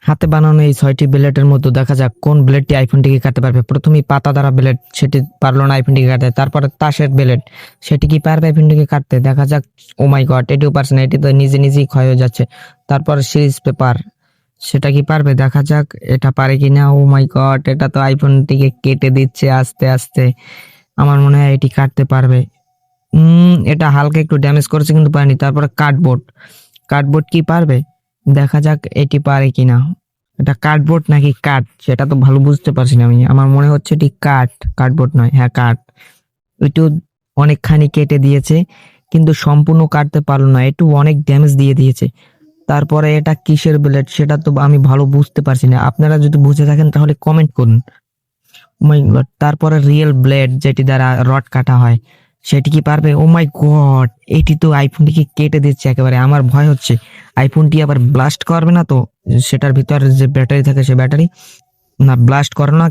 হাতে বানানো এই 6টি ব্লেডের মধ্যে দেখা যাক কোন ব্লেডটি আইফোনটিকে কাটতে পারবে। প্রথমেই পাতা দ্বারা ব্লেড, সেটি পারলো না আইফোনটিকে কাটতে। তারপরে তাসের ব্লেড, সেটি কি পারবে আইফোনটিকে কাটতে? দেখা যাক। ও মাই গড, এটিও পারছে না, এটি তো নিজে নিজেই ক্ষয় হয়ে যাচ্ছে। তারপরে সিরিজ পেপার, সেটা কি পারবে? দেখা যাক এটা পারে কিনা। ও মাই গড, এটা তো আইফোনটিকে কেটে দিচ্ছে আস্তে আস্তে। আমার মনে হয় এটি কাটতে পারবে। এটা হালকা একটু ড্যামেজ করেছে কিন্তু পারেনি। তারপরে কার্ডবোর্ড, কার্ডবোর্ড কি পারবে? দেখা যাক এটি পারে কিনা। এটা কার্ডবোর্ড নাকি কাঠ সেটা তো ভালো বুঝতে পারছি না আমি। আমার মনে হচ্ছে এটি কাঠ, কার্ডবোর্ড নয়। হ্যাঁ, কাঠ। একটু অনেকখানি কেটে দিয়েছে কিন্তু সম্পূর্ণ কাটতে পারলো না, একটু অনেক ড্যামেজ দিয়ে দিয়েছে। তারপরে এটা কিসের ব্লেড সেটা তো আমি ভালো বুঝতে পারছি না। আপনারা যদি বুঝে থাকেন তাহলে কমেন্ট করুন। ও মাই গড, তারপরে রিয়েল ব্লেড যেটি দ্বারা রড কাটা হয়, সেটি কি পারবে? ও মাই গড, এটি তো আইফোনটিকে কেটে দিচ্ছে একেবারে। আমার ভয় হচ্ছে আইফোনটি আবার ব্লাস্ট করবে না তো, সেটার ভিতর যে ব্যাটারি থাকে সে ব্যাটারি না ব্লাস্ট করে না।